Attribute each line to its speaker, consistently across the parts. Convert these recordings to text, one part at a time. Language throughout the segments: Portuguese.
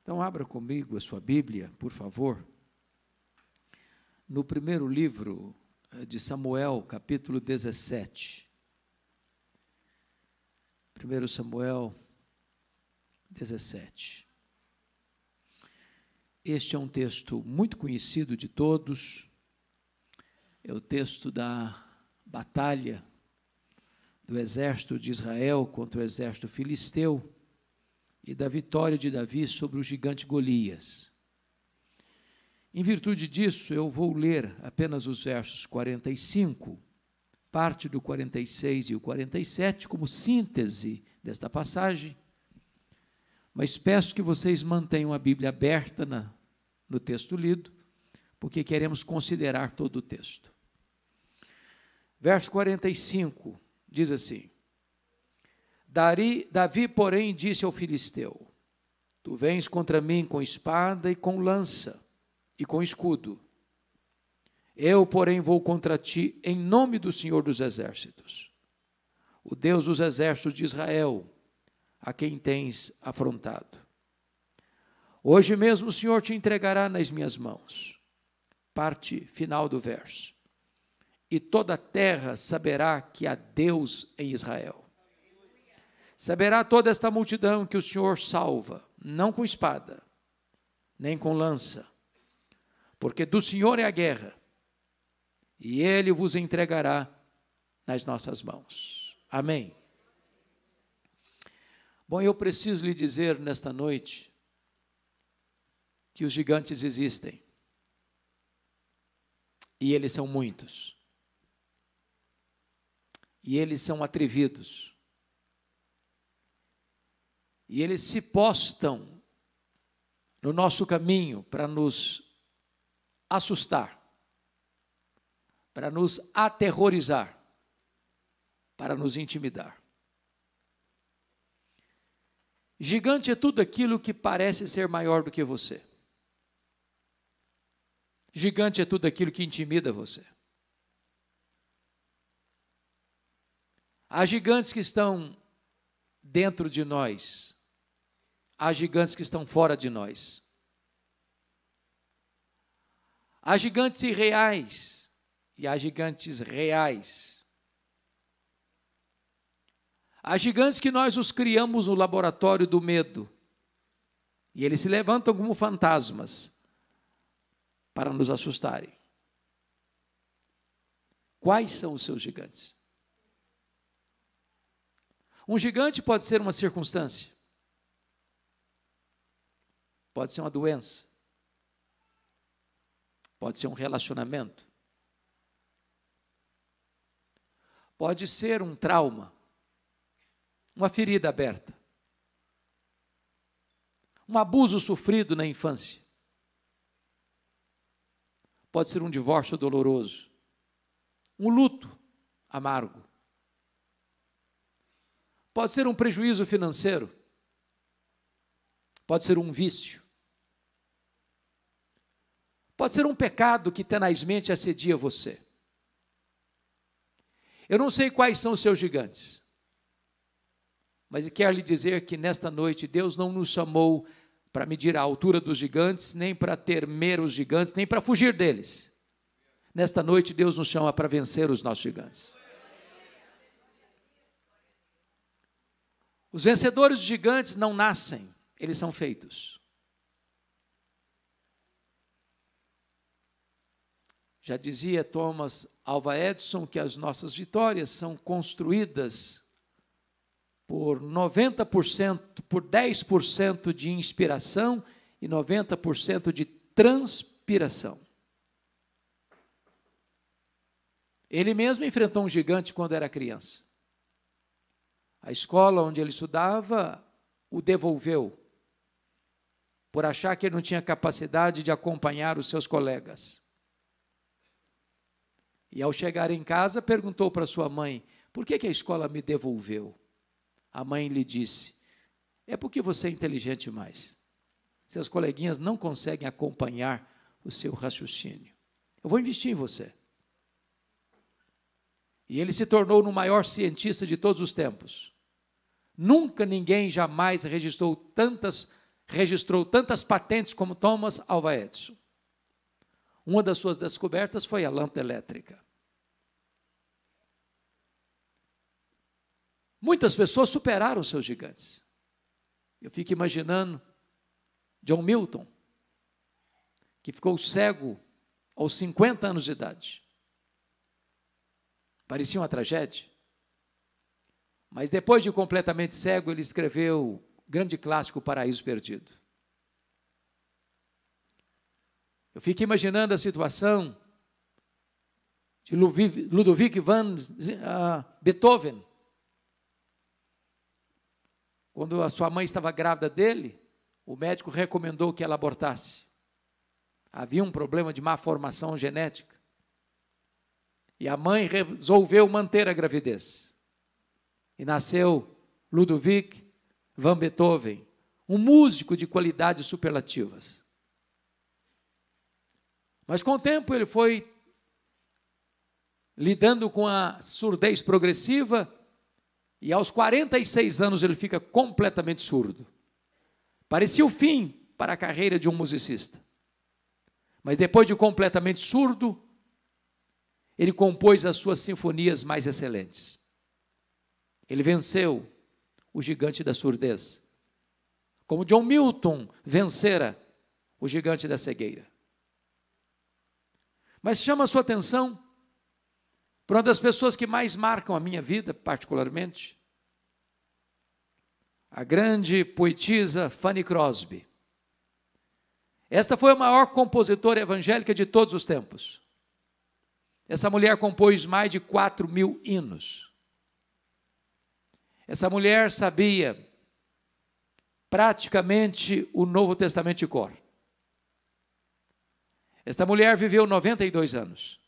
Speaker 1: Então, abra comigo a sua Bíblia, por favor, no primeiro livro de Samuel, capítulo 17. 1 Samuel 17. Este é um texto muito conhecido de todos, é o texto da batalha do exército de Israel contra o exército filisteu e da vitória de Davi sobre o gigante Golias. Em virtude disso, eu vou ler apenas os versos 45, parte do 46 e o 47, como síntese desta passagem, mas peço que vocês mantenham a Bíblia aberta no texto lido, porque queremos considerar todo o texto. Verso 45 diz assim: Davi, porém, disse ao filisteu: Tu vens contra mim com espada e com lança e com escudo. Eu, porém, vou contra ti em nome do Senhor dos Exércitos, o Deus dos exércitos de Israel, a quem tens afrontado. Hoje mesmo o Senhor te entregará nas minhas mãos. Parte final do verso. E toda a terra saberá que há Deus em Israel. Saberá toda esta multidão que o Senhor salva, não com espada, nem com lança, porque do Senhor é a guerra, e Ele vos entregará nas nossas mãos. Amém. Bom, eu preciso lhe dizer nesta noite que os gigantes existem, e eles são muitos, e eles são atrevidos, e eles se postam no nosso caminho para nos assustar, para nos aterrorizar, para nos intimidar. Gigante é tudo aquilo que parece ser maior do que você. Gigante é tudo aquilo que intimida você. Há gigantes que estão dentro de nós, há gigantes que estão fora de nós. Há gigantes irreais e há gigantes reais. Há gigantes que nós os criamos no laboratório do medo, e eles se levantam como fantasmas para nos assustarem. Quais são os seus gigantes? Um gigante pode ser uma circunstância, pode ser uma doença, pode ser um relacionamento, pode ser um trauma, uma ferida aberta, um abuso sofrido na infância, pode ser um divórcio doloroso, um luto amargo, pode ser um prejuízo financeiro, pode ser um vício, pode ser um pecado que tenazmente assedia você. Eu não sei quais são os seus gigantes, mas quero lhe dizer que nesta noite Deus não nos chamou para medir a altura dos gigantes, nem para temer os gigantes, nem para fugir deles. Nesta noite Deus nos chama para vencer os nossos gigantes. Os vencedores de gigantes não nascem, eles são feitos. Já dizia Thomas Alva Edison que as nossas vitórias são construídas por 90%, por 10% de inspiração e 90% de transpiração. Ele mesmo enfrentou um gigante quando era criança. A escola onde ele estudava o devolveu, por achar que ele não tinha capacidade de acompanhar os seus colegas. E ao chegar em casa, perguntou para sua mãe: por que a escola me devolveu? A mãe lhe disse: é porque você é inteligente demais. Seus coleguinhas não conseguem acompanhar o seu raciocínio. Eu vou investir em você. E ele se tornou o maior cientista de todos os tempos. Nunca ninguém jamais registrou tantas registrou tantas patentes como Thomas Alva Edison. Uma das suas descobertas foi a lâmpada elétrica. Muitas pessoas superaram seus gigantes. Eu fico imaginando John Milton, que ficou cego aos 50 anos de idade. Parecia uma tragédia. Mas depois de completamente cego, ele escreveu o grande clássico Paraíso Perdido. Eu fico imaginando a situação de Ludwig van Beethoven. Quando a sua mãe estava grávida dele, o médico recomendou que ela abortasse. Havia um problema de má formação genética. E a mãe resolveu manter a gravidez. E nasceu Ludwig van Beethoven, um músico de qualidades superlativas. Mas com o tempo ele foi lidando com a surdez progressiva e aos 46 anos ele fica completamente surdo. Parecia o fim para a carreira de um musicista. Mas depois de completamente surdo, ele compôs as suas sinfonias mais excelentes. Ele venceu o gigante da surdez, como John Milton vencera o gigante da cegueira. Mas chama a sua atenção para uma das pessoas que mais marcam a minha vida, particularmente, a grande poetisa Fanny Crosby. Esta foi a maior compositora evangélica de todos os tempos. Essa mulher compôs mais de 4.000 hinos. Essa mulher sabia praticamente o Novo Testamento de cor. Esta mulher viveu 92 anos.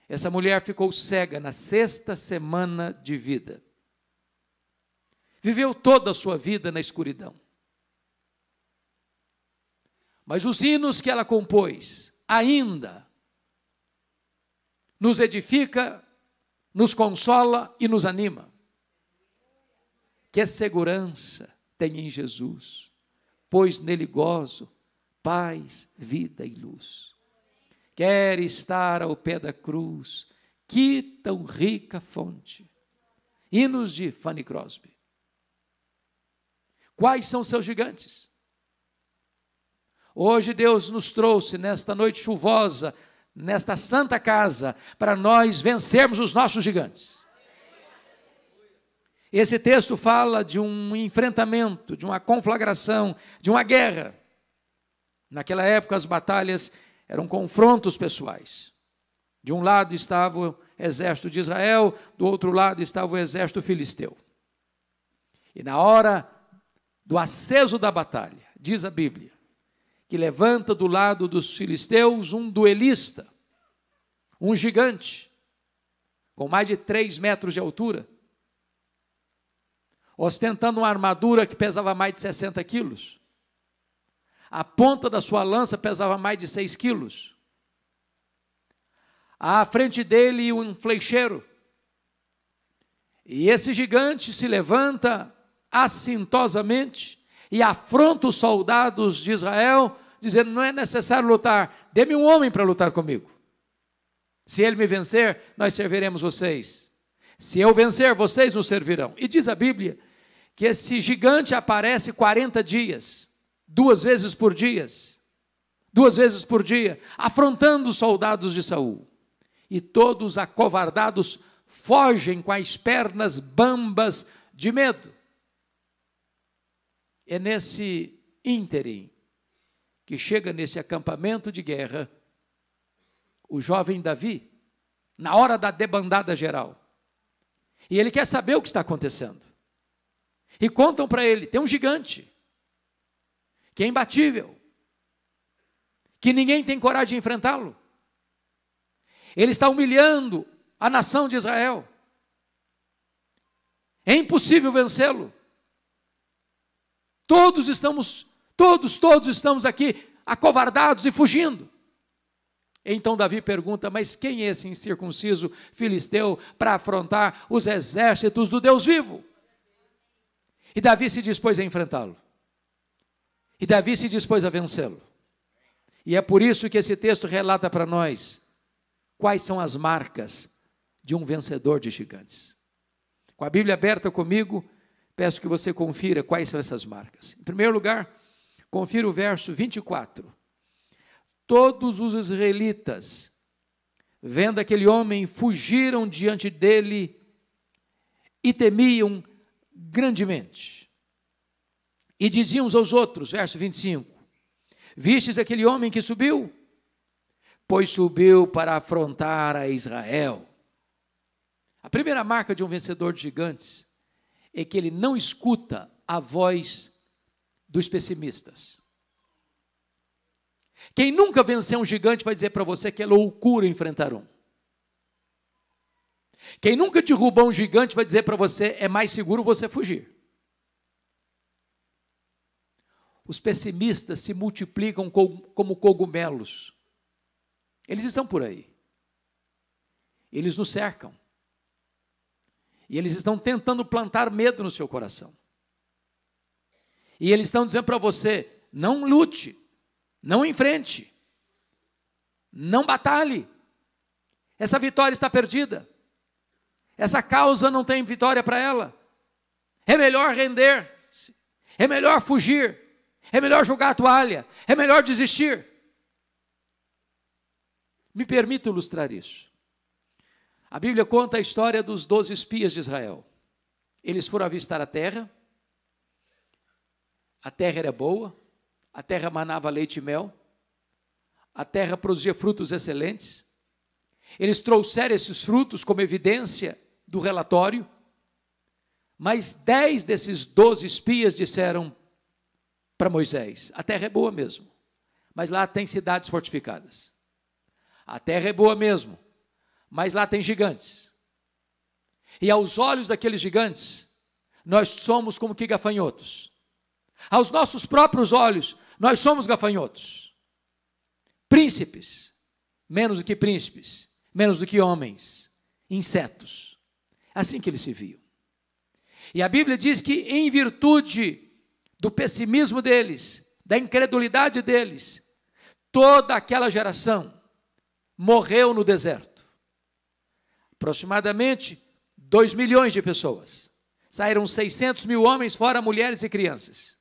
Speaker 1: Essa mulher ficou cega na 6ª semana de vida. Viveu toda a sua vida na escuridão. Mas os hinos que ela compôs ainda nos edifica, nos consola e nos anima. Que segurança tem em Jesus, pois nele gozo paz, vida e luz. Quer estar ao pé da cruz, que tão rica fonte. Hinos de Fanny Crosby. Quais são seus gigantes? Hoje Deus nos trouxe nesta noite chuvosa, nesta santa casa, para nós vencermos os nossos gigantes. Esse texto fala de um enfrentamento, de uma conflagração, de uma guerra. Naquela época as batalhas eram confrontos pessoais. De um lado estava o exército de Israel, do outro lado estava o exército filisteu. E na hora do aceso da batalha, diz a Bíblia, que levanta do lado dos filisteus um duelista, um gigante, com mais de 3 metros de altura, ostentando uma armadura que pesava mais de 60 quilos. A ponta da sua lança pesava mais de 6 quilos. À frente dele um flecheiro. E esse gigante se levanta assintosamente e afronta os soldados de Israel, dizendo: não é necessário lutar, dê-me um homem para lutar comigo. Se ele me vencer, nós serviremos vocês. Se eu vencer, vocês nos servirão. E diz a Bíblia que esse gigante aparece 40 dias, 2 vezes por dia, afrontando os soldados de Saul. E todos acovardados fogem com as pernas bambas de medo. É nesse ínterim que chega nesse acampamento de guerra o jovem Davi, na hora da debandada geral. E ele quer saber o que está acontecendo. E contam para ele, tem um gigante, que é imbatível, que ninguém tem coragem de enfrentá-lo. Ele está humilhando a nação de Israel. É impossível vencê-lo. Todos estamos aqui acovardados e fugindo. Então Davi pergunta: mas quem é esse incircunciso filisteu para afrontar os exércitos do Deus vivo? E Davi se dispôs a enfrentá-lo. E Davi se dispôs a vencê-lo. E é por isso que esse texto relata para nós quais são as marcas de um vencedor de gigantes. Com a Bíblia aberta comigo, peço que você confira quais são essas marcas. Em primeiro lugar, confira o verso 24. Todos os israelitas, vendo aquele homem, fugiram diante dele e temiam grandemente. E diziam uns aos outros, verso 25, vistes aquele homem que subiu? Pois subiu para afrontar a Israel. A primeira marca de um vencedor de gigantes é que ele não escuta a voz dos pessimistas. Quem nunca venceu um gigante vai dizer para você que é loucura enfrentar um. Quem nunca derrubou um gigante vai dizer para você é mais seguro você fugir. Os pessimistas se multiplicam como cogumelos. Eles estão por aí. Eles nos cercam. E eles estão tentando plantar medo no seu coração. E eles estão dizendo para você, não lute, não enfrente, não batalhe. Essa vitória está perdida. Essa causa não tem vitória para ela. É melhor render-se. É melhor fugir. É melhor jogar a toalha. É melhor desistir. Me permita ilustrar isso. A Bíblia conta a história dos 12 espias de Israel. Eles foram avistar a terra era boa, a terra manava leite e mel, a terra produzia frutos excelentes. Eles trouxeram esses frutos como evidência do relatório, mas 10 desses 12 espias disseram para Moisés, a terra é boa mesmo, mas lá tem cidades fortificadas. A terra é boa mesmo, mas lá tem gigantes. E aos olhos daqueles gigantes, nós somos como que gafanhotos. Aos nossos próprios olhos, nós somos gafanhotos. Príncipes, menos do que príncipes, menos do que homens, insetos. Assim que eles se viam. E a Bíblia diz que em virtude do pessimismo deles, da incredulidade deles, toda aquela geração morreu no deserto. Aproximadamente 2 milhões de pessoas. Saíram 600 mil homens, fora mulheres e crianças.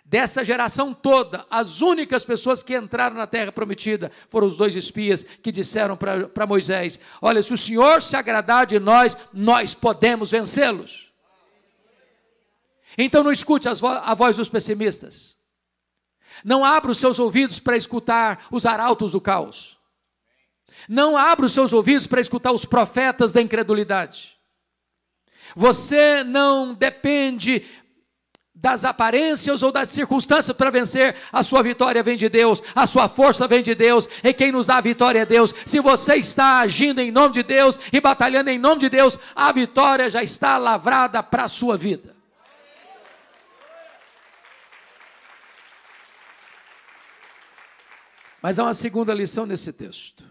Speaker 1: Dessa geração toda, as únicas pessoas que entraram na terra prometida foram os 2 espias que disseram para Moisés, olha, se o Senhor se agradar de nós, nós podemos vencê-los. Então não escute a voz dos pessimistas. Não abra os seus ouvidos para escutar os arautos do caos. Não abra os seus ouvidos para escutar os profetas da incredulidade. Você não depende das aparências ou das circunstâncias para vencer. A sua vitória vem de Deus, a sua força vem de Deus, e quem nos dá a vitória é Deus. Se você está agindo em nome de Deus e batalhando em nome de Deus, a vitória já está lavrada para a sua vida. Mas há uma segunda lição nesse texto.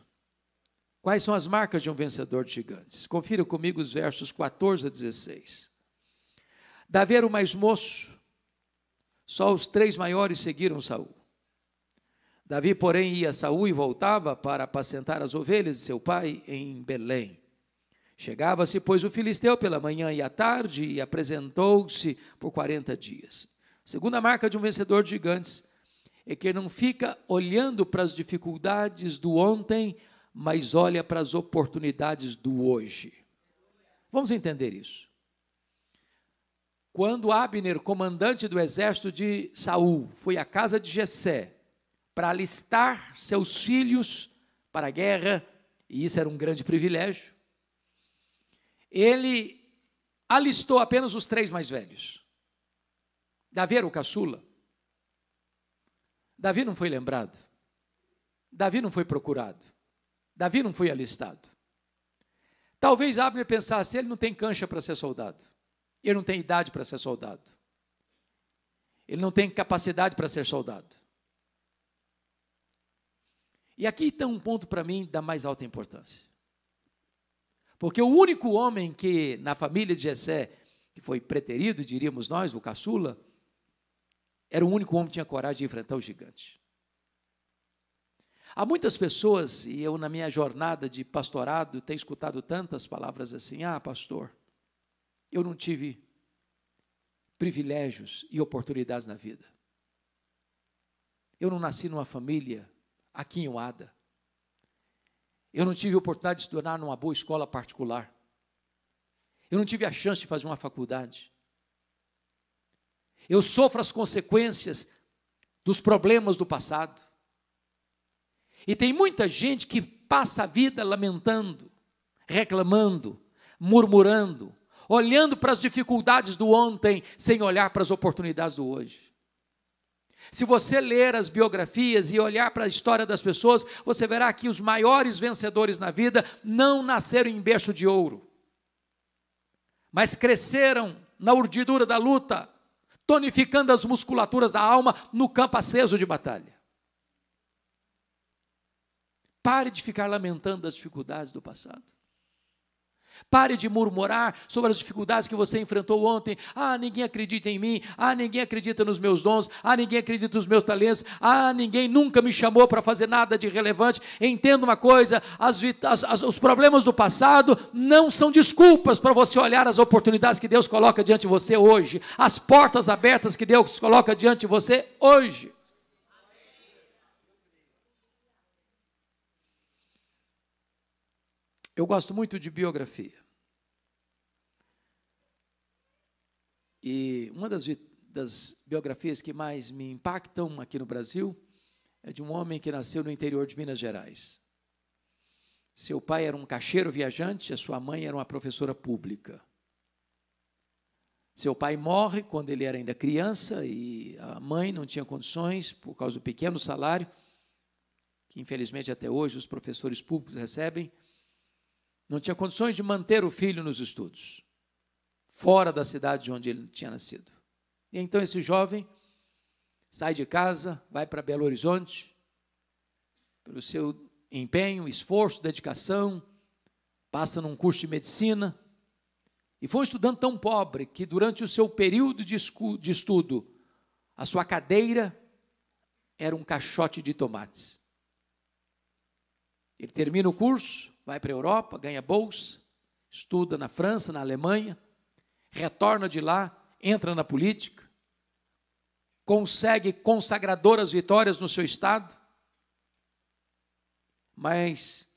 Speaker 1: Quais são as marcas de um vencedor de gigantes? Confira comigo os versos 14 a 16. Davi era o mais moço, só os 3 maiores seguiram Saul. Davi, porém, ia a Saul e voltava para apacentar as ovelhas de seu pai em Belém. Chegava-se, pois, o filisteu pela manhã e à tarde e apresentou-se por 40 dias. A segunda marca de um vencedor de gigantes é que não fica olhando para as dificuldades do ontem, mas olha para as oportunidades do hoje. Vamos entender isso. Quando Abner, comandante do exército de Saul, foi à casa de Jessé para alistar seus filhos para a guerra, e isso era um grande privilégio, ele alistou apenas os 3 mais velhos. Davi era o caçula. Davi não foi lembrado. Davi não foi procurado. Davi não foi alistado. Talvez Abner pensasse, ele não tem cancha para ser soldado. Ele não tem idade para ser soldado. Ele não tem capacidade para ser soldado. E aqui tem um ponto para mim da mais alta importância. Porque o único homem que na família de Jessé, que foi preterido, diríamos nós, o caçula, era o único homem que tinha coragem de enfrentar o gigante. Há muitas pessoas, e eu na minha jornada de pastorado tenho escutado tantas palavras assim: ah, pastor, eu não tive privilégios e oportunidades na vida. Eu não nasci numa família aquinhoada. Eu não tive a oportunidade de estudar numa boa escola particular. Eu não tive a chance de fazer uma faculdade. Eu sofro as consequências dos problemas do passado. E tem muita gente que passa a vida lamentando, reclamando, murmurando, olhando para as dificuldades do ontem, sem olhar para as oportunidades do hoje. Se você ler as biografias e olhar para a história das pessoas, você verá que os maiores vencedores na vida não nasceram em berço de ouro, mas cresceram na urdidura da luta, tonificando as musculaturas da alma no campo aceso de batalha. Pare de ficar lamentando as dificuldades do passado. Pare de murmurar sobre as dificuldades que você enfrentou ontem. Ah, ninguém acredita em mim. Ah, ninguém acredita nos meus dons. Ah, ninguém acredita nos meus talentos. Ah, ninguém nunca me chamou para fazer nada de relevante. Entenda uma coisa, os problemas do passado não são desculpas para você olhar as oportunidades que Deus coloca diante de você hoje, as portas abertas que Deus coloca diante de você hoje. Eu gosto muito de biografia. E uma das biografias que mais me impactam aqui no Brasil é de um homem que nasceu no interior de Minas Gerais. Seu pai era um caixeiro viajante, a sua mãe era uma professora pública. Seu pai morre quando ele era ainda criança e a mãe não tinha condições, por causa do pequeno salário, que infelizmente até hoje os professores públicos recebem, não tinha condições de manter o filho nos estudos, fora da cidade de onde ele tinha nascido. E então esse jovem sai de casa, vai para Belo Horizonte, pelo seu empenho, esforço, dedicação, passa num curso de medicina, e foi um estudante tão pobre que durante o seu período de estudo, a sua cadeira era um caixote de tomates. Ele termina o curso, vai para a Europa, ganha bolsa, estuda na França, na Alemanha, retorna de lá, entra na política, consegue consagradoras vitórias no seu estado, mas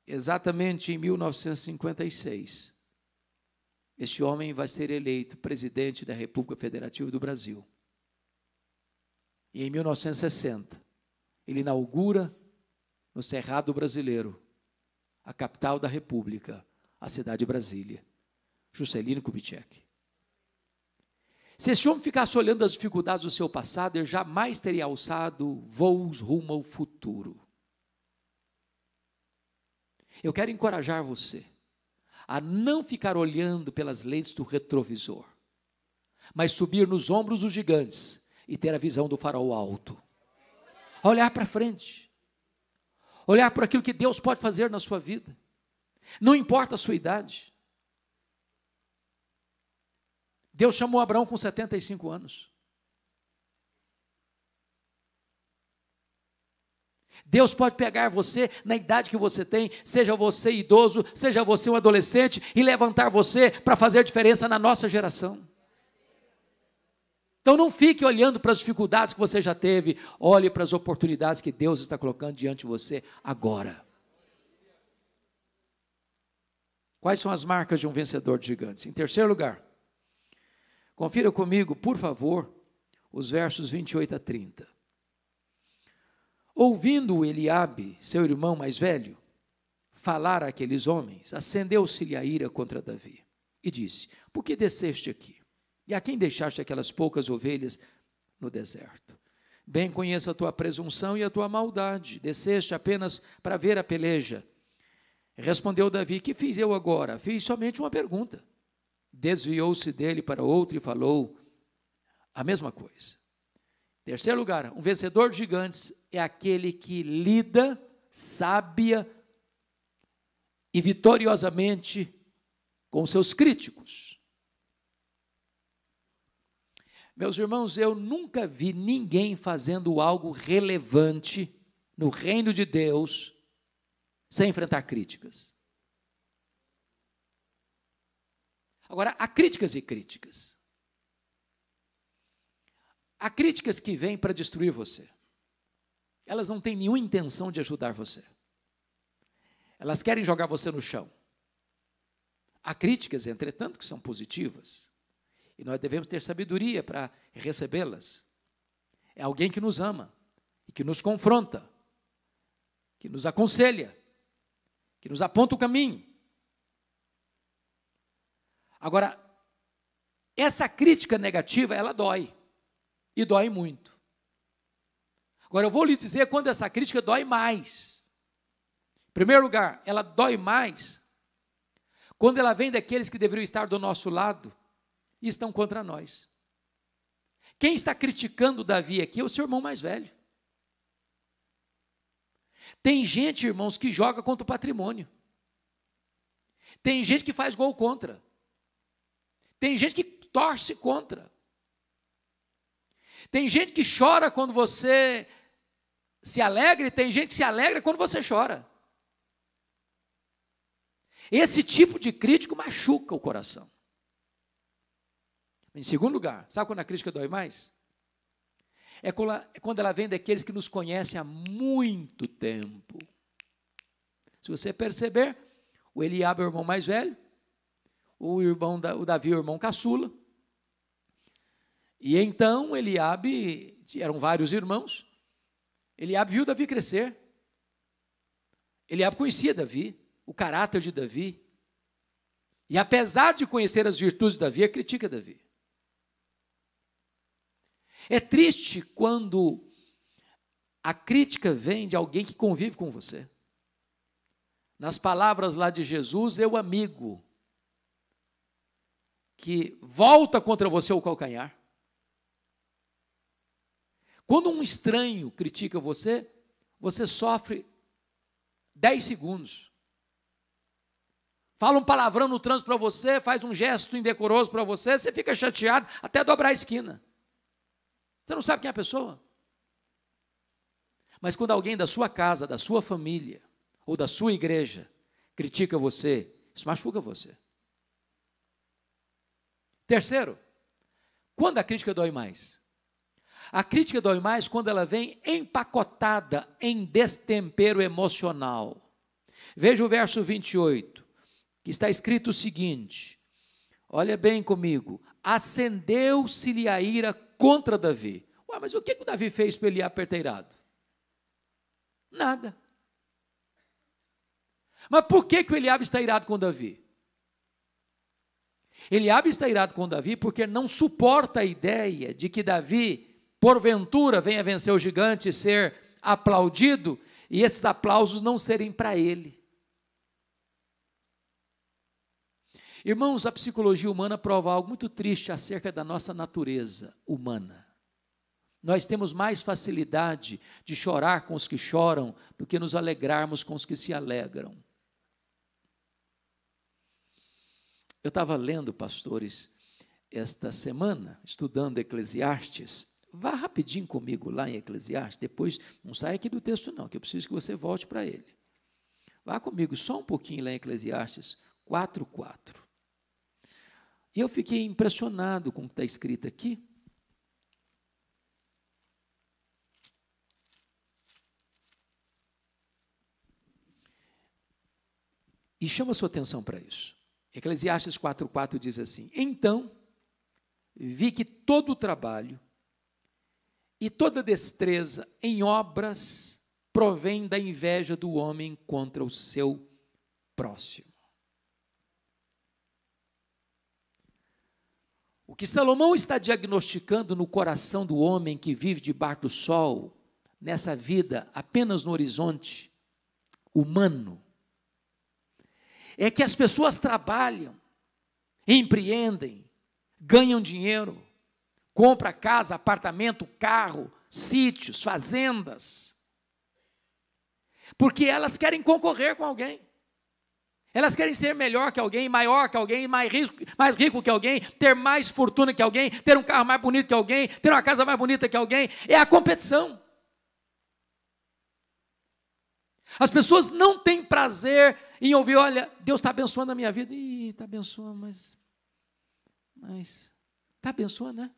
Speaker 1: exatamente em 1956, este homem vai ser eleito presidente da República Federativa do Brasil. E em 1960, ele inaugura no Cerrado Brasileiro, a capital da República, a cidade de Brasília, Juscelino Kubitschek. Se esse homem ficasse olhando as dificuldades do seu passado, ele jamais teria alçado voos rumo ao futuro. Eu quero encorajar você a não ficar olhando pelas lentes do retrovisor, mas subir nos ombros dos gigantes e ter a visão do farol alto. Olhar para frente. Olhar para aquilo que Deus pode fazer na sua vida. Não importa a sua idade. Deus chamou Abraão com 75 anos. Deus pode pegar você na idade que você tem, seja você idoso, seja você um adolescente, e levantar você para fazer diferença na nossa geração. Então não fique olhando para as dificuldades que você já teve, olhe para as oportunidades que Deus está colocando diante de você agora. Quais são as marcas de um vencedor de gigantes? Em terceiro lugar, confira comigo, por favor, os versos 28 a 30. Ouvindo Eliabe, seu irmão mais velho, falar àqueles homens, acendeu-se-lhe a ira contra Davi e disse: por que desceste aqui? E a quem deixaste aquelas poucas ovelhas no deserto? Bem conheço a tua presunção e a tua maldade, desceste apenas para ver a peleja. Respondeu Davi: que fiz eu agora? Fiz somente uma pergunta. Desviou-se dele para outro e falou a mesma coisa. Terceiro lugar, um vencedor de gigantes é aquele que lida sábia e vitoriosamente com seus críticos. Meus irmãos, eu nunca vi ninguém fazendo algo relevante no reino de Deus sem enfrentar críticas. Agora, há críticas e críticas. Há críticas que vêm para destruir você. Elas não têm nenhuma intenção de ajudar você. Elas querem jogar você no chão. Há críticas, entretanto, que são positivas. E nós devemos ter sabedoria para recebê-las. É alguém que nos ama e que nos confronta, que nos aconselha, que nos aponta o caminho. Agora, essa crítica negativa, ela dói. E dói muito. Agora, eu vou lhe dizer quando essa crítica dói mais. Em primeiro lugar, ela dói mais quando ela vem daqueles que deveriam estar do nosso lado e estão contra nós. Quem está criticando Davi aqui é o seu irmão mais velho. Tem gente, irmãos, que joga contra o patrimônio. Tem gente que faz gol contra. Tem gente que torce contra. Tem gente que chora quando você se alegra e tem gente que se alegra quando você chora. Esse tipo de crítico machuca o coração. Em segundo lugar, sabe quando a crítica dói mais? É quando ela vem daqueles que nos conhecem há muito tempo. Se você perceber, o Eliabe é o irmão mais velho, o Davi é o irmão caçula. E então Eliabe, eram vários irmãos, Eliabe viu Davi crescer. Eliabe conhecia Davi, o caráter de Davi. E apesar de conhecer as virtudes de Davi, critica Davi. É triste quando a crítica vem de alguém que convive com você. Nas palavras lá de Jesus, é o amigo que volta contra você o calcanhar. Quando um estranho critica você, você sofre 10 segundos. Fala um palavrão no trânsito para você, faz um gesto indecoroso para você, você fica chateado até dobrar a esquina. Você não sabe quem é a pessoa. Mas quando alguém da sua casa, da sua família, ou da sua igreja, critica você, isso machuca você. Terceiro, quando a crítica dói mais? A crítica dói mais quando ela vem empacotada em destempero emocional. Veja o verso 28, que está escrito o seguinte, olha bem comigo, acendeu-se-lhe a ira contra Davi. Ué, mas o que o Davi fez para Eliabe perteirado? Nada. Mas por que o Eliabe está irado com Davi? Eliabe está irado com Davi porque não suporta a ideia de que Davi, porventura, venha vencer o gigante e ser aplaudido, e esses aplausos não serem para ele. Irmãos, a psicologia humana prova algo muito triste acerca da nossa natureza humana. Nós temos mais facilidade de chorar com os que choram do que nos alegrarmos com os que se alegram. Eu estava lendo, pastores, esta semana, estudando Eclesiastes. Vá rapidinho comigo lá em Eclesiastes, depois não saia aqui do texto não, que eu preciso que você volte para ele. Vá comigo só um pouquinho lá em Eclesiastes 4:4. E eu fiquei impressionado com o que está escrito aqui. E chama a sua atenção para isso. Eclesiastes 4:4 diz assim: então vi que todo o trabalho e toda destreza em obras provém da inveja do homem contra o seu próximo. O que Salomão está diagnosticando no coração do homem que vive debaixo do sol, nessa vida apenas no horizonte humano, é que as pessoas trabalham, empreendem, ganham dinheiro, compram casa, apartamento, carro, sítios, fazendas, porque elas querem concorrer com alguém. Elas querem ser melhor que alguém, maior que alguém, mais rico que alguém, ter mais fortuna que alguém, ter um carro mais bonito que alguém, ter uma casa mais bonita que alguém. É a competição. As pessoas não têm prazer em ouvir, olha, Deus está abençoando a minha vida. Ih, está abençoando, mas está abençoando, né?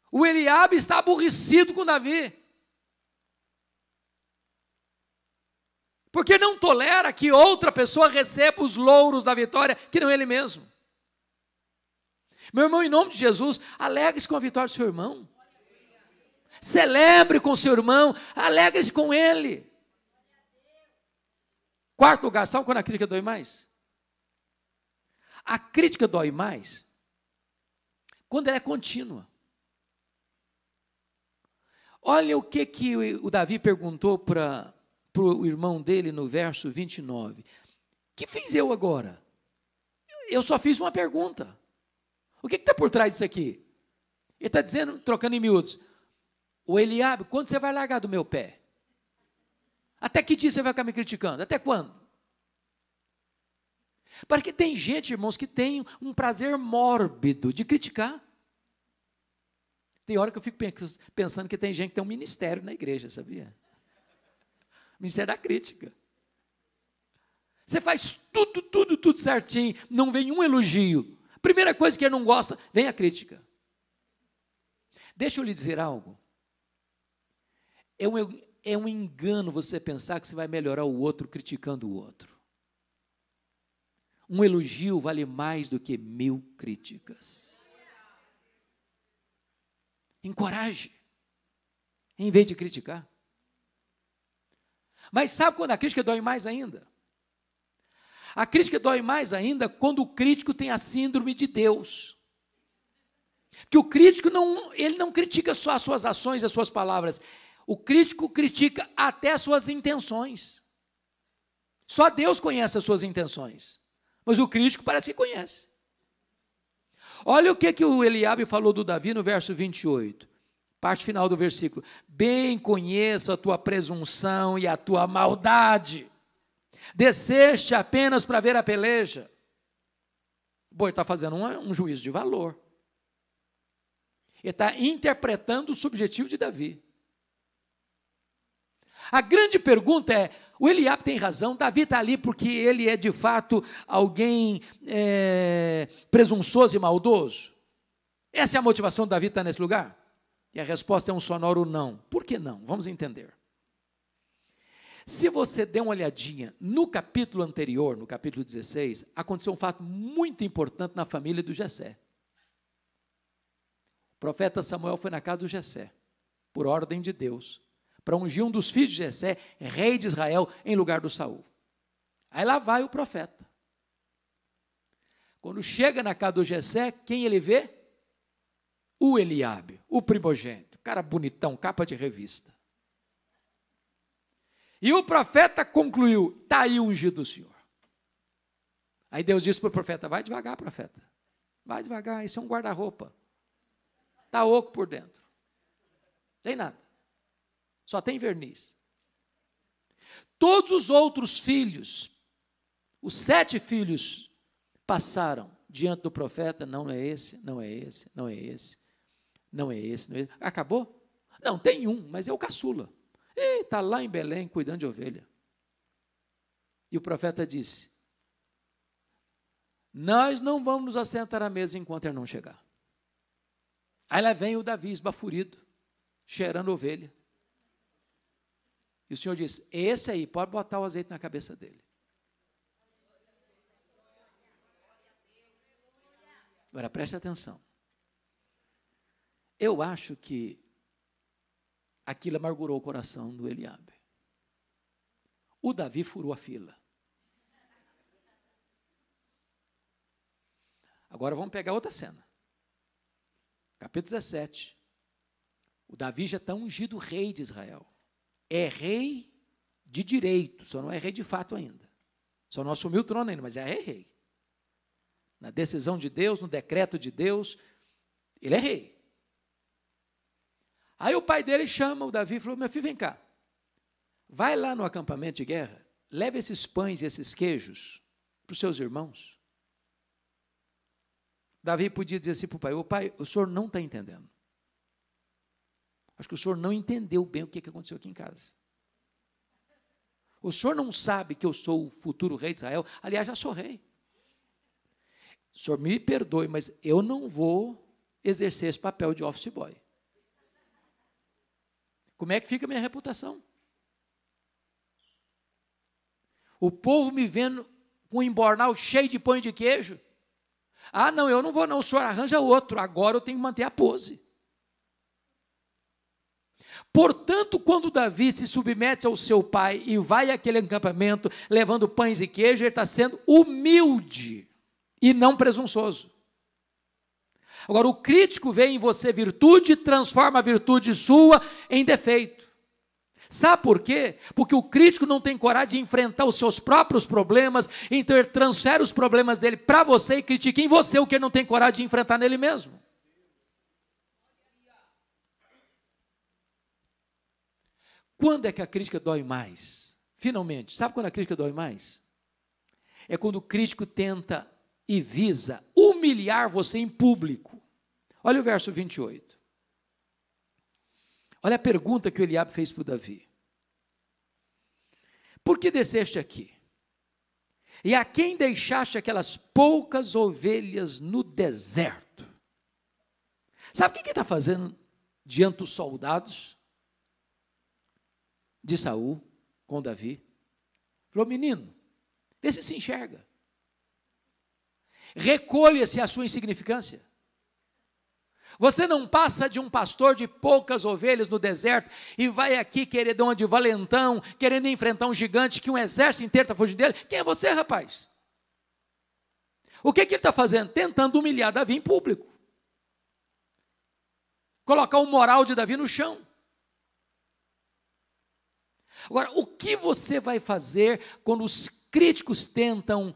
Speaker 1: O Eliabe está aborrecido com Davi. Porque não tolera que outra pessoa receba os louros da vitória, que não ele mesmo. Meu irmão, em nome de Jesus, alegre-se com a vitória do seu irmão. Celebre com o seu irmão, alegre-se com ele. Quarto lugar, sabe quando a crítica dói mais? A crítica dói mais quando ela é contínua. Olha o que o Davi perguntou para o irmão dele no verso 29. Que fiz eu agora? Eu só fiz uma pergunta. O que está por trás disso aqui? Ele está dizendo, trocando em miúdos, o Eliabe, quando você vai largar do meu pé? Até que dia você vai ficar me criticando? Até quando? Porque tem gente, irmãos, que tem um prazer mórbido de criticar. Tem hora que eu fico pensando que tem gente que tem um ministério na igreja, sabia? Ministério da crítica. Você faz tudo certinho, não vem um elogio. Primeira coisa que ele não gosta, vem a crítica. Deixa eu lhe dizer algo. É um engano você pensar que você vai melhorar o outro criticando o outro. Um elogio vale mais do que 1000 críticas. Encoraje, em vez de criticar. Mas sabe quando a crítica dói mais ainda? A crítica dói mais ainda quando o crítico tem a síndrome de Deus. Que o crítico ele não critica só as suas ações, as suas palavras. O crítico critica até as suas intenções. Só Deus conhece as suas intenções. Mas o crítico parece que conhece. Olha o que o Eliabe falou do Davi no verso 28. Parte final do versículo. Bem conheço a tua presunção e a tua maldade. Desceste apenas para ver a peleja. Bom, ele está fazendo um juízo de valor. Ele está interpretando o subjetivo de Davi. A grande pergunta é, o Eliabe tem razão, Davi está ali porque ele é de fato alguém presunçoso e maldoso? Essa é a motivação de Davi estar nesse lugar? E a resposta é um sonoro não. Por que não? Vamos entender. Se você der uma olhadinha no capítulo anterior, no capítulo 16, aconteceu um fato muito importante na família do Jessé. O profeta Samuel foi na casa do Jessé, por ordem de Deus, para ungir um dos filhos de Jessé, rei de Israel, em lugar do Saul. Aí lá vai o profeta. Quando chega na casa do Jessé, quem ele vê? O Eliabe, o primogênito, cara bonitão, capa de revista. E o profeta concluiu, está aí o ungido do Senhor. Aí Deus disse para o profeta, vai devagar, profeta. Vai devagar, isso é um guarda-roupa. Está oco por dentro. Tem nada. Só tem verniz. Todos os outros filhos, os 7 filhos, passaram diante do profeta, não é esse, não é esse, não é esse, não é esse, não é esse. Acabou? Não, tem um, mas é o caçula. Está lá em Belém, cuidando de ovelha. E o profeta disse, nós não vamos nos assentar à mesa enquanto ele não chegar. Aí lá vem o Davi, esbaforido, cheirando ovelha. E o Senhor disse, esse aí, pode botar o azeite na cabeça dele. Agora, preste atenção. Eu acho que aquilo amargurou o coração do Eliabe. O Davi furou a fila. Agora vamos pegar outra cena. Capítulo 17. O Davi já está ungido rei de Israel. É rei de direito, só não é rei de fato ainda. Só não assumiu o trono ainda, mas é rei. Na decisão de Deus, no decreto de Deus, ele é rei. Aí o pai dele chama o Davi e falou, meu filho, vem cá. Vai lá no acampamento de guerra, leva esses pães e esses queijos para os seus irmãos. Davi podia dizer assim para o pai: ô pai, o senhor não está entendendo. Acho que o senhor não entendeu bem o que aconteceu aqui em casa. O senhor não sabe que eu sou o futuro rei de Israel? Aliás, já sou rei. O senhor me perdoe, mas eu não vou exercer esse papel de office boy. Como é que fica a minha reputação? O povo me vendo com um embornal cheio de pão e de queijo. Ah, não, eu não vou não, o senhor arranja outro, agora eu tenho que manter a pose. Portanto, quando Davi se submete ao seu pai e vai àquele acampamento levando pães e queijo, ele está sendo humilde e não presunçoso. Agora, o crítico vê em você virtude e transforma a virtude sua em defeito. Sabe por quê? Porque o crítico não tem coragem de enfrentar os seus próprios problemas, então ele transfere os problemas dele para você e critica em você o que ele não tem coragem de enfrentar nele mesmo. Quando é que a crítica dói mais? Finalmente, sabe quando a crítica dói mais? É quando o crítico tenta e visa humilhar você em público. Olha o verso 28. Olha a pergunta que o Eliabe fez para o Davi. Por que desceste aqui? E a quem deixaste aquelas poucas ovelhas no deserto? Sabe o que ele está fazendo diante dos soldados de Saul com Davi? Falou: menino, vê se enxerga. Recolha-se a sua insignificância. Você não passa de um pastor de poucas ovelhas no deserto e vai aqui querer dar uma de valentão, querendo enfrentar um gigante que um exército inteiro está fugindo dele. Quem é você, rapaz? O que ele está fazendo? Tentando humilhar Davi em público. Colocar o moral de Davi no chão. Agora, o que você vai fazer quando os críticos tentam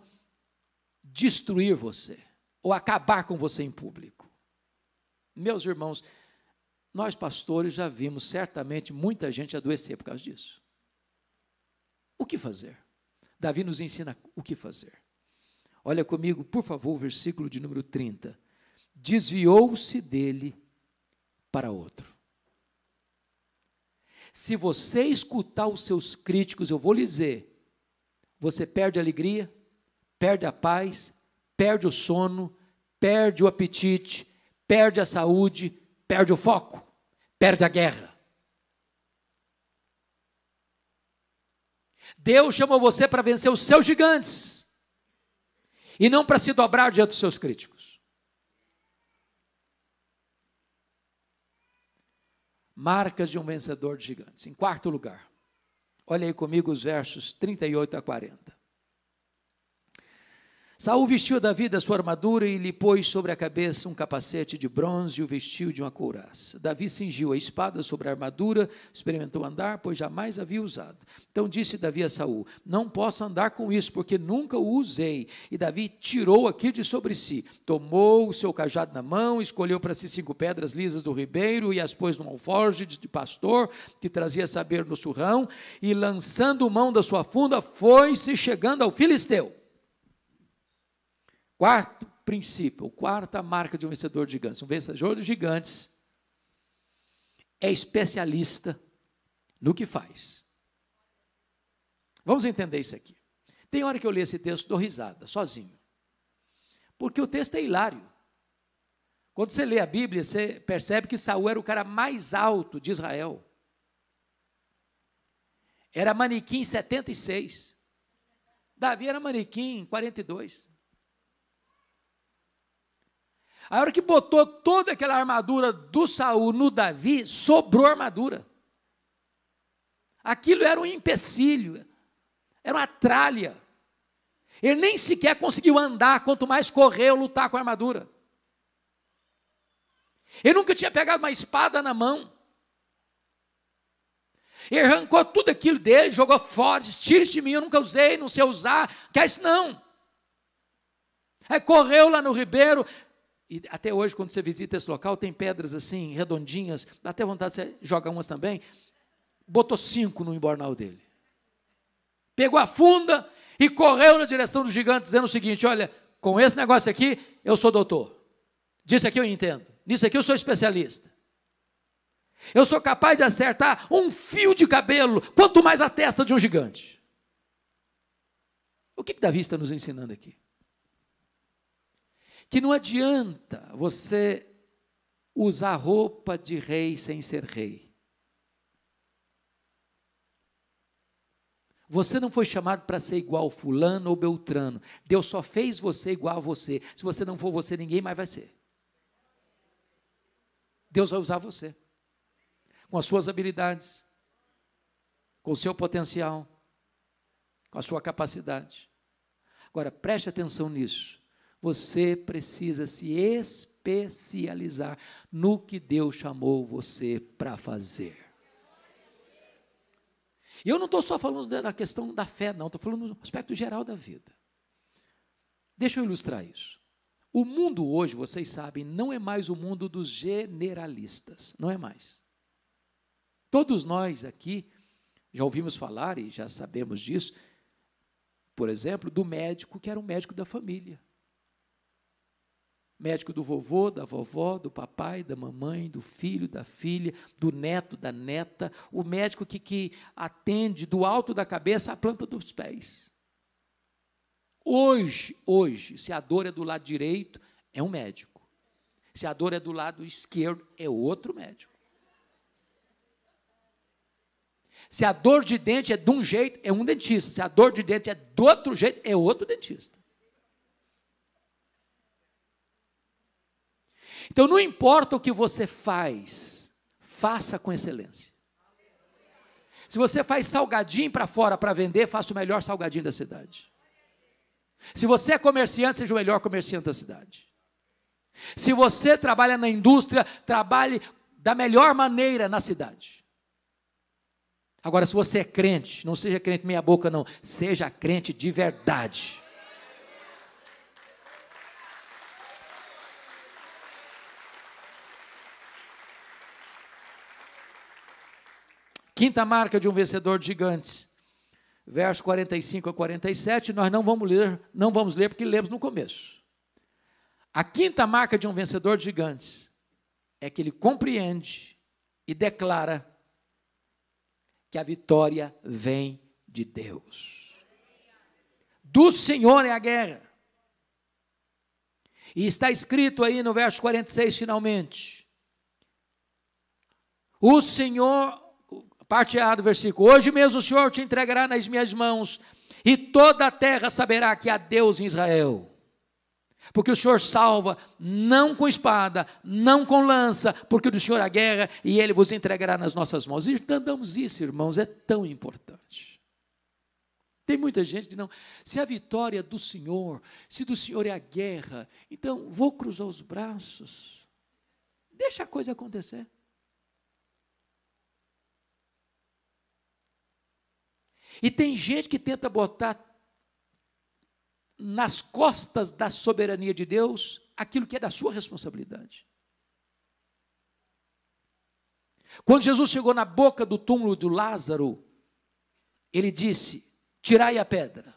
Speaker 1: destruir você ou acabar com você em público? Meus irmãos, nós pastores já vimos certamente muita gente adoecer por causa disso. O que fazer? Davi nos ensina o que fazer. Olha comigo, por favor, o versículo de número 30. Desviou-se dele para outro. Se você escutar os seus críticos, eu vou lhe dizer, você perde a alegria, perde a paz, perde o sono, perde o apetite, perde a saúde, perde o foco, perde a guerra. Deus chamou você para vencer os seus gigantes e não para se dobrar diante dos seus críticos. Marcas de um vencedor de gigantes. Em quarto lugar, olha aí comigo os versos 38 a 40. Saul vestiu Davi da sua armadura e lhe pôs sobre a cabeça um capacete de bronze e o vestiu de uma couraça. Davi cingiu a espada sobre a armadura, experimentou andar, pois jamais havia usado. Então disse Davi a Saul: não posso andar com isso, porque nunca o usei. E Davi tirou aquilo de sobre si, tomou o seu cajado na mão, escolheu para si 5 pedras lisas do ribeiro e as pôs num alforje de pastor, que trazia saber no surrão, e lançando mão da sua funda, foi-se chegando ao filisteu. Quarto princípio, quarta marca de um vencedor de gigantes. Um vencedor de gigantes é especialista no que faz. Vamos entender isso aqui. Tem hora que eu leio esse texto, dou risada, sozinho. Porque o texto é hilário. Quando você lê a Bíblia, você percebe que Saul era o cara mais alto de Israel. Era manequim 76. Davi era manequim 42. A hora que botou toda aquela armadura do Saul no Davi, sobrou armadura. Aquilo era um empecilho, era uma tralha. Ele nem sequer conseguiu andar, quanto mais correr ou lutar com a armadura. Ele nunca tinha pegado uma espada na mão. Ele arrancou tudo aquilo dele, jogou fora, disse: tira isso de mim, eu nunca usei, não sei usar, quer isso não. Aí correu lá no ribeiro. E até hoje, quando você visita esse local, tem pedras assim, redondinhas, dá até vontade de você jogar umas também, botou 5 no embornal dele. Pegou a funda e correu na direção do gigante, dizendo o seguinte: olha, com esse negócio aqui, eu sou doutor. Disso aqui eu entendo. Nisso aqui eu sou especialista. Eu sou capaz de acertar um fio de cabelo, quanto mais a testa de um gigante. O que Davi está nos ensinando aqui? Que não adianta você usar roupa de rei sem ser rei. Você não foi chamado para ser igual fulano ou beltrano. Deus só fez você igual a você. Se você não for você, ninguém mais vai ser. Deus vai usar você, com as suas habilidades, com o seu potencial, com a sua capacidade. Agora, preste atenção nisso. Você precisa se especializar no que Deus chamou você para fazer. E eu não estou só falando da questão da fé, não. Estou falando no aspecto geral da vida. Deixa eu ilustrar isso. O mundo hoje, vocês sabem, não é mais o mundo dos generalistas. Não é mais. Todos nós aqui já ouvimos falar e já sabemos disso, por exemplo, do médico que era um médico da família. Médico do vovô, da vovó, do papai, da mamãe, do filho, da filha, do neto, da neta. O médico que atende do alto da cabeça à planta dos pés. Hoje, se a dor é do lado direito, é um médico. Se a dor é do lado esquerdo, é outro médico. Se a dor de dente é de um jeito, é um dentista. Se a dor de dente é do outro jeito, é outro dentista. Então, não importa o que você faz, faça com excelência. Se você faz salgadinho para fora para vender, faça o melhor salgadinho da cidade. Se você é comerciante, seja o melhor comerciante da cidade. Se você trabalha na indústria, trabalhe da melhor maneira na cidade. Agora, se você é crente, não seja crente meia boca, não. Seja crente de verdade. Quinta marca de um vencedor de gigantes. Verso 45 a 47, nós não vamos ler porque lemos no começo. A quinta marca de um vencedor de gigantes é que ele compreende e declara que a vitória vem de Deus. Do Senhor é a guerra. E está escrito aí no verso 46, finalmente. O Senhor, parte A do versículo, hoje mesmo o Senhor te entregará nas minhas mãos, e toda a terra saberá que há Deus em Israel. Porque o Senhor salva, não com espada, não com lança, porque do Senhor a guerra, e Ele vos entregará nas nossas mãos. E entendamos isso, irmãos, é tão importante. Tem muita gente que não, se a vitória é do Senhor, se do Senhor é a guerra, então vou cruzar os braços, deixa a coisa acontecer. E tem gente que tenta botar nas costas da soberania de Deus aquilo que é da sua responsabilidade. Quando Jesus chegou na boca do túmulo de Lázaro, ele disse: tirai a pedra.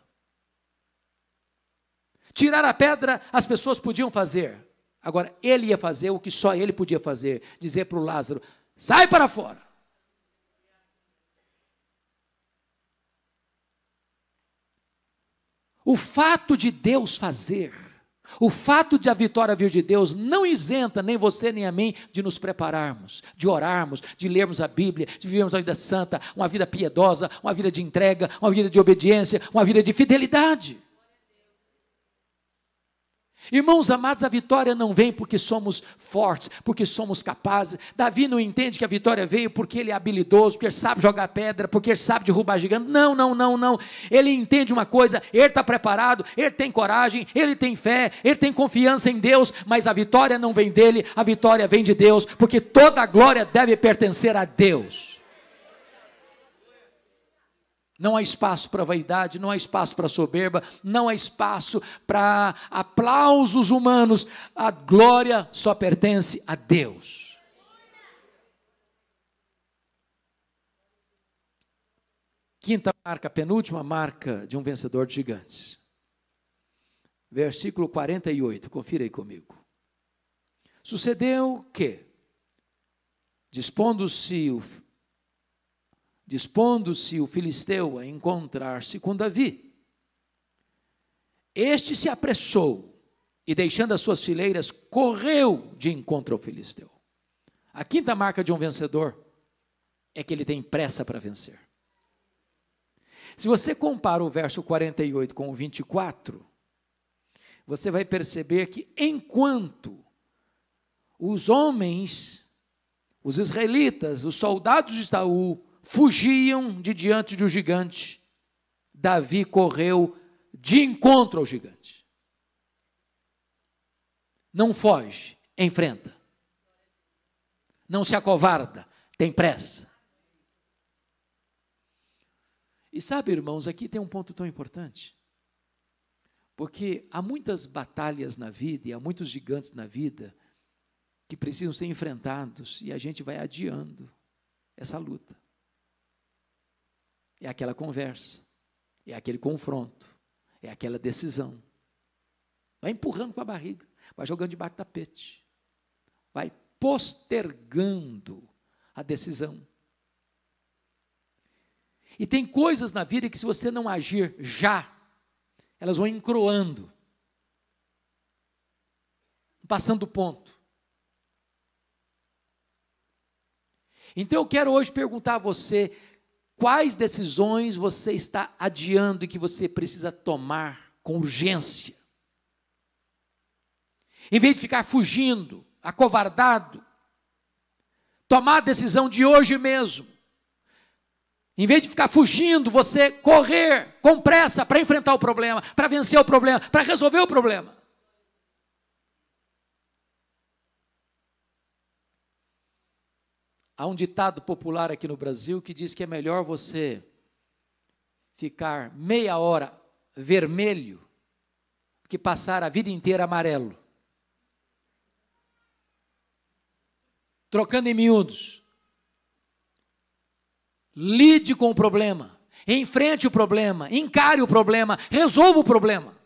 Speaker 1: Tirar a pedra as pessoas podiam fazer. Agora, ele ia fazer o que só ele podia fazer, dizer para o Lázaro: sai para fora. O fato de Deus fazer, o fato de a vitória vir de Deus, não isenta nem você nem a mim de nos prepararmos, de orarmos, de lermos a Bíblia, de vivermos uma vida santa, uma vida piedosa, uma vida de entrega, uma vida de obediência, uma vida de fidelidade. Irmãos amados, a vitória não vem porque somos fortes, porque somos capazes. Davi não entende que a vitória veio porque ele é habilidoso, porque ele sabe jogar pedra, porque ele sabe derrubar gigante. Não. Ele entende uma coisa, ele está preparado, ele tem coragem, ele tem fé, ele tem confiança em Deus, mas a vitória não vem dele, a vitória vem de Deus, porque toda a glória deve pertencer a Deus. Não há espaço para vaidade, não há espaço para soberba, não há espaço para aplausos humanos. A glória só pertence a Deus. Quinta marca, penúltima marca de um vencedor de gigantes. Versículo 48, confira aí comigo. Sucedeu que, dispondo-se o filisteu a encontrar-se com Davi, este se apressou e, deixando as suas fileiras, correu de encontro ao filisteu. A quinta marca de um vencedor é que ele tem pressa para vencer. Se você compara o verso 48 com o 24, você vai perceber que enquanto os homens, os israelitas, os soldados de Saul, fugiam de diante do gigante, Davi correu de encontro ao gigante. Não foge, enfrenta. Não se acovarda, tem pressa. E sabe, irmãos, aqui tem um ponto tão importante. Porque há muitas batalhas na vida e há muitos gigantes na vida que precisam ser enfrentados e a gente vai adiando essa luta. É aquela conversa, é aquele confronto, é aquela decisão. Vai empurrando com a barriga, vai jogando debaixo do tapete, vai postergando a decisão. E tem coisas na vida que, se você não agir já, elas vão encroando, passando do ponto. Então eu quero hoje perguntar a você, quais decisões você está adiando e que você precisa tomar com urgência? Em vez de ficar fugindo, acovardado, tomar a decisão de hoje mesmo. Em vez de ficar fugindo, você correr com pressa para enfrentar o problema, para vencer o problema, para resolver o problema. Há um ditado popular aqui no Brasil que diz que é melhor você ficar meia hora vermelho do que passar a vida inteira amarelo. Trocando em miúdos. Lide com o problema, enfrente o problema, encare o problema, resolva o problema.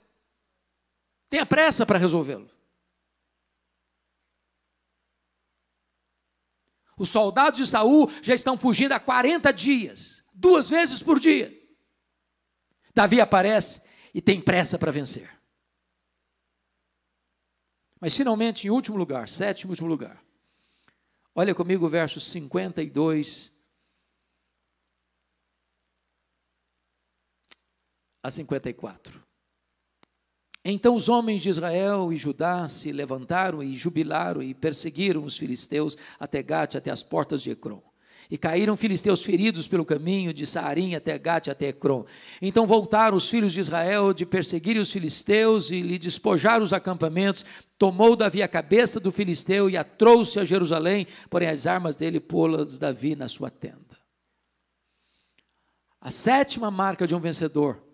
Speaker 1: Tenha pressa para resolvê-lo. Os soldados de Saul já estão fugindo há 40 dias, 2 vezes por dia. Davi aparece e tem pressa para vencer. Mas finalmente, em último lugar, sétimo e último lugar, olha comigo o verso 52 a 54. Então os homens de Israel e Judá se levantaram e jubilaram e perseguiram os filisteus até Gate, até as portas de Ecrom. E caíram filisteus feridos pelo caminho de Saarim até Gate, até Ecrom. Então voltaram os filhos de Israel de perseguirem os filisteus e lhe despojaram os acampamentos. Tomou Davi a cabeça do filisteu e a trouxe a Jerusalém, porém as armas dele pô-las Davi na sua tenda. A sétima marca de um vencedor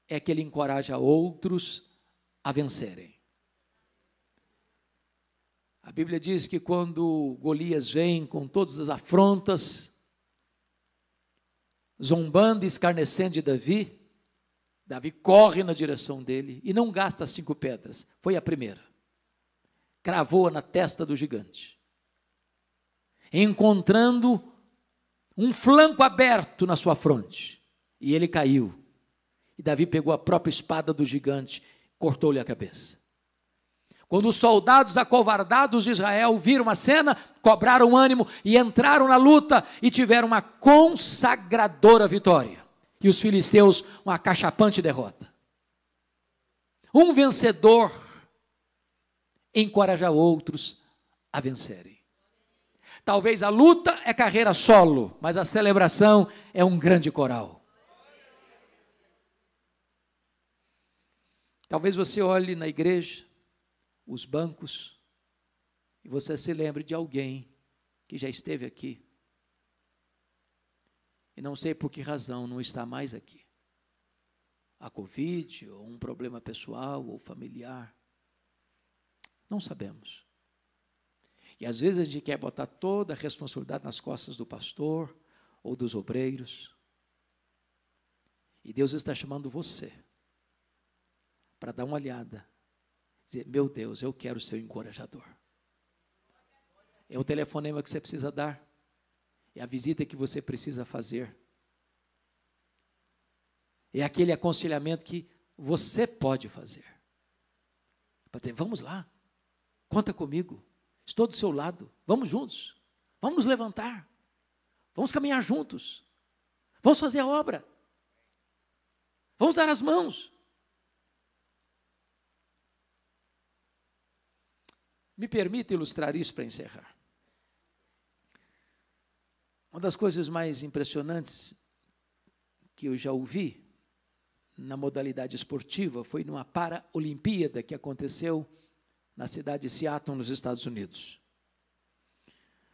Speaker 1: é que ele encoraja outros a vencerem. A Bíblia diz que quando Golias vem com todas as afrontas, zombando e escarnecendo de Davi, Davi corre na direção dele e não gasta 5 pedras, foi a primeira. Cravou-a na testa do gigante, encontrando um flanco aberto na sua fronte, e ele caiu. E Davi pegou a própria espada do gigante, cortou-lhe a cabeça. Quando os soldados acovardados de Israel viram a cena, cobraram ânimo e entraram na luta e tiveram uma consagradora vitória. E os filisteus uma acachapante derrota. Um vencedor encoraja outros a vencerem. Talvez a luta é carreira solo, mas a celebração é um grande coral. Talvez você olhe na igreja, os bancos, e você se lembre de alguém que já esteve aqui, e não sei por que razão não está mais aqui. A Covid, ou um problema pessoal, ou familiar, não sabemos. E às vezes a gente quer botar toda a responsabilidade nas costas do pastor, ou dos obreiros. E Deus está chamando você para dar uma olhada, dizer: meu Deus, eu quero ser o encorajador. É o telefonema que você precisa dar, é a visita que você precisa fazer, é aquele aconselhamento que você pode fazer, para dizer: vamos lá, conta comigo, estou do seu lado, vamos juntos, vamos nos levantar, vamos caminhar juntos, vamos fazer a obra, vamos dar as mãos. Me permita ilustrar isso para encerrar. Uma das coisas mais impressionantes que eu já ouvi na modalidade esportiva foi numa Paralimpíada que aconteceu na cidade de Seattle, nos Estados Unidos.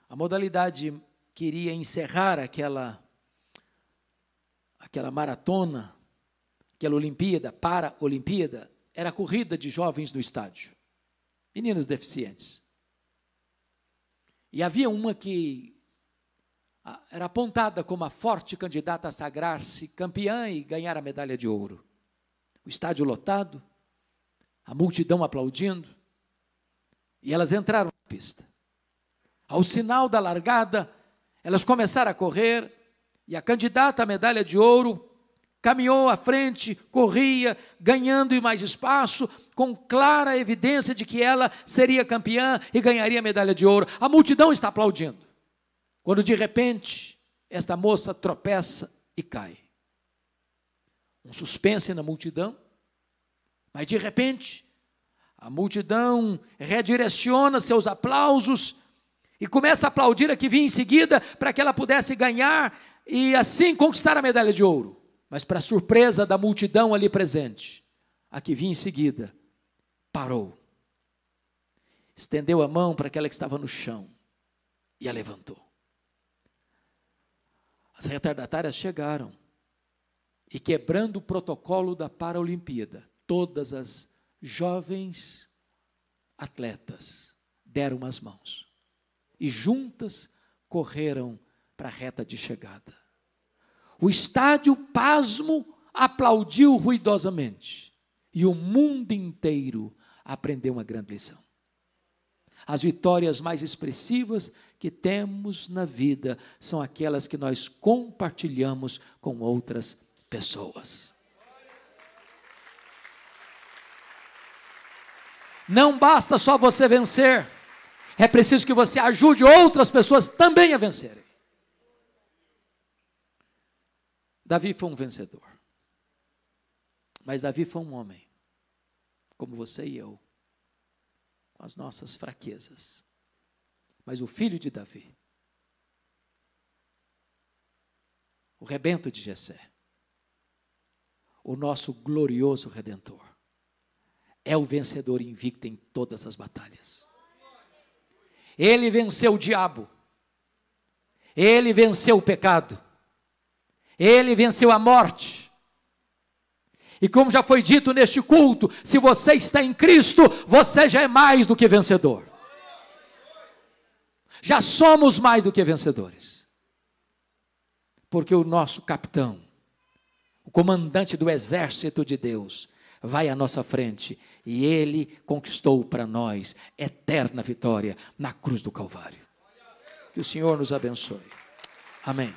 Speaker 1: A modalidade queria encerrar aquela maratona, aquela Olimpíada, Paralimpíada, era a corrida de jovens no estádio, meninas deficientes. E havia uma que era apontada como a forte candidata a sagrar-se campeã e ganhar a medalha de ouro. O estádio lotado, a multidão aplaudindo, e elas entraram na pista. Ao sinal da largada, elas começaram a correr, e a candidata à medalha de ouro caminhou à frente, corria, ganhando mais espaço, com clara evidência de que ela seria campeã e ganharia a medalha de ouro. A multidão está aplaudindo. Quando de repente, esta moça tropeça e cai. Um suspense na multidão, mas de repente, a multidão redireciona seus aplausos e começa a aplaudir a que vinha em seguida para que ela pudesse ganhar e assim conquistar a medalha de ouro. Mas para surpresa da multidão ali presente, a que vinha em seguida parou, estendeu a mão para aquela que estava no chão e a levantou. As retardatárias chegaram e, quebrando o protocolo da Paralimpíada, todas as jovens atletas deram as mãos e juntas correram para a reta de chegada. O estádio, pasmo, aplaudiu ruidosamente e o mundo inteiro aprendeu uma grande lição. As vitórias mais expressivas que temos na vida são aquelas que nós compartilhamos com outras pessoas. Não basta só você vencer, é preciso que você ajude outras pessoas também a vencerem. Davi foi um vencedor, mas Davi foi um homem, como você e eu, com as nossas fraquezas. Mas o filho de Davi, o rebento de Jessé, o nosso glorioso Redentor, é o vencedor invicto em todas as batalhas. Ele venceu o diabo, ele venceu o pecado, ele venceu a morte. E como já foi dito neste culto, se você está em Cristo, você já é mais do que vencedor. Já somos mais do que vencedores. Porque o nosso capitão, o comandante do exército de Deus, vai à nossa frente e ele conquistou para nós eterna vitória na cruz do Calvário. Que o Senhor nos abençoe. Amém.